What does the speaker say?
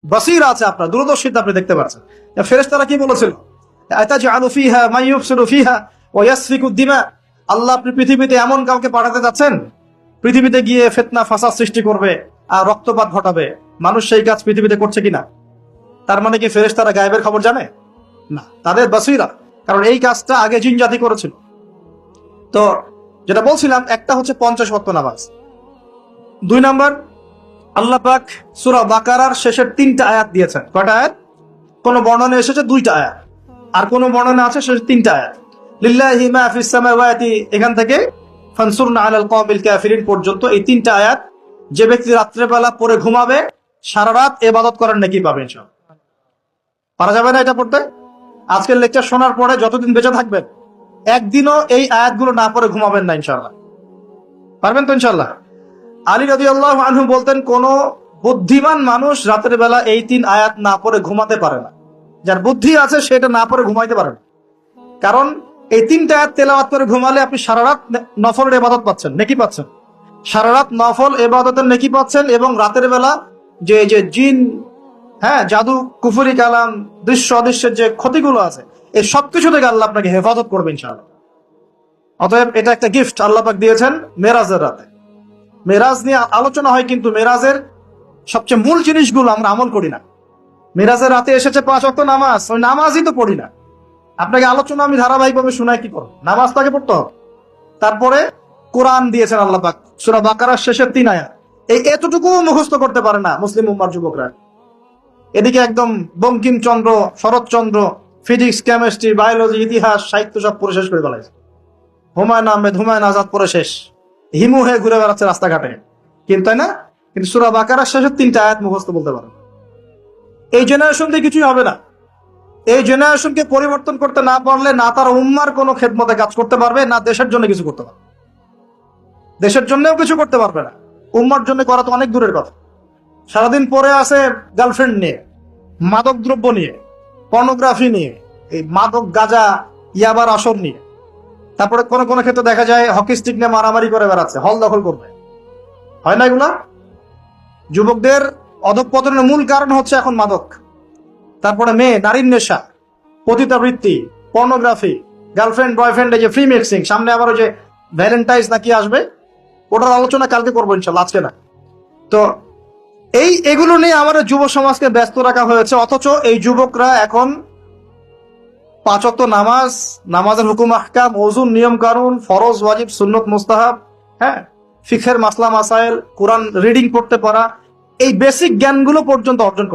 বসীর আছে, আপনার দূরদর্শিতা আপনি দেখতে পাচ্ছেন। ফেরেশতারা কি বলেছিল? আতাজআলু ফিহা মান ইউফসিদু ফিহা ওয়া ইয়াসফিকু দিমা। আল্লাহ আপনি পৃথিবীতে এমন কাউকে পাঠাতে যাচ্ছেন পৃথিবীতে গিয়ে ফিতনা ফাসাদ সৃষ্টি করবে আর রক্তপাত ঘটাবে। মানুষ সেই কাজ পৃথিবীতে করছে কিনা? তার মানে কি ফেরেশতারা গায়েবের খবর জানে? না, তাদের বসীরা, কারণ এই কাজটা আগে জিন জাতি করেছিল। তো যেটা বলছিলাম, একটা হচ্ছে 50 ওয়াক্ত নামাজ। 2 নাম্বার, আল্লাহ পাক সূরা বাকারার শেষের 3টা আয়াত দিয়েছেন। কয়টা আয়াত? কোন বর্ণনা এসেছে 2টা আয়াত, আর কোন বর্ণনা আছে শেষের 3টা আয়াত। লিল্লাহি মা ফিস সামাওয়াতি, এখান থেকে ফানসুরনা আলাল কওমিল কাফিরিন পর্যন্ত এই 3টা আয়াত যে ব্যক্তি রাত্রেবেলা পড়ে ঘুমাবে সারা রাত ইবাদত করার নেকি পাবে ইনশাআল্লাহ। পারা যাবে না এটা পড়তে? আজকের লেকচার শোনার পরে যতদিন বেঁচে থাকবেন একদিনও এই আয়াতগুলো না পড়ে ঘুমাবেন না ইনশাআল্লাহ। পারবেন তো ইনশাআল্লাহ? আলী রাদিয়াল্লাহু আনহু বলতেন, কোন বুদ্ধিমান মানুষ রাতের বেলা এই 3 আয়াত না পড়ে ঘুমাতে পারে না। যার বুদ্ধি আছে সেটা না পড়ে ঘুমাইতে পারে না। কারণ এই 3টা আয়াত তেলাওয়াত করে ঘুমালে আপনি সারা রাত নফলের ইবাদত পাচ্ছেন, নেকি পাচ্ছেন। সারা রাত নফল ইবাদতের নেকি পাচ্ছেন, এবং রাতের বেলা যে যে জিন, জাদু, কুফরি কালাম, দৃশ্য অদৃশ্যের যে ক্ষতিগুলো আছে, এই সবকিছু থেকে আল্লাহ আপনাকে হেফাজত করবে ইনশাআল্লাহ। অতএব এটা একটা গিফট আল্লাহ পাক দিয়েছেন মেরাজের রাতে। মেরাজ নিয়ে আলোচনা হয়, কিন্তু মেরাজের সবচেয়ে মূল জিনিসগুলো আমরা আমল করি না। মেরাজের রাতে এসেছে 5 ওয়াক্ত নামাজ, ওই নামাজই তো পড়ি না। আপনাকে আলোচনা আমি ধারাবাহিকভাবে শোনাই, কি করব? নামাজ তাকে পড়তে হবে। তারপরে কোরআন দিয়েছেন আল্লাহ পাক, সূরা বাকারার শেষের 3 আয়াত। এই এতটুকু মুখস্থ করতে পারে না মুসলিম উম্মার যুবকরা। এদিকে একদম Bankimchandra, Saratchandra, physics, chemistry, biology, ইতিহাস, সাহিত্য সব পড়ে শেষ করে ফেলাইছে। হুমায়ুন আহমেদ, হুমায়ুন আজাদ পড়ে শেষ, হিমু হয়ে ঘুরে বেড়াচ্ছে রাস্তাঘাটে, কিন্তু তাই না? কিন্তু সূরা বাকারার শেষের 3টা আয়াত মুখস্থ বলতে পারে। এই জেনারেশন দিয়ে কিছুই হবে না। এই জেনারেশনকে পরিবর্তন করতে না পারলে না তার উম্মার কোনো খেদমতে কাজ করতে পারবে, না দেশের জন্য কিছু করতে পারবে। দেশের জন্যও কিছু করতে পারবে না, উম্মার জন্য করা তো অনেক দূরের কথা। সারাদিন পরে আছে গার্লফ্রেন্ড নিয়ে, মাদক দ্রব্য নিয়ে, পর্নোগ্রাফি নিয়ে, এই মাদক, গাঁজা, ইয়াবার আসর নিয়ে। তারপরে কোন কোন ক্ষেত্রে দেখা যায় হকি স্টিক নিয়ে মারামারি করে বেড়াচ্ছে, হল দখল করবে। হয় না এগুলা? যুবকদের অধঃপতনের মূল কারণ হচ্ছে এখন মাদক, তারপরে মেয়ে, নারীর নেশা, পতিতাবৃত্তি, পর্নোগ্রাফি, গার্লফ্রেন্ড বয়ফ্রেন্ড, এই যে ফ্রি মিক্সিং। সামনে আবার ওই যে ভ্যালেন্টাইন্স নাকি আসবে, ওটার আলোচনা কালকে করবো ইনশাল্লাহ, আজকে না। তো এগুলো নিয়ে আমাদের যুব সমাজকে ব্যস্ত রাখা হয়েছে, অথচ এই যুবকরা এখন 5 ওয়াক্ত নামাজ, নামাজের হুকুম আহকাম, ওযুর নিয়ম কানুন, ফরজ, ওয়াজিব, সুন্নত, মুস্তাহাব, ফিকহের মাসলা মাসাইল, কোরআন রিডিং করতে পারা, এই বেসিক জ্ঞানগুলো পর্যন্ত অর্জন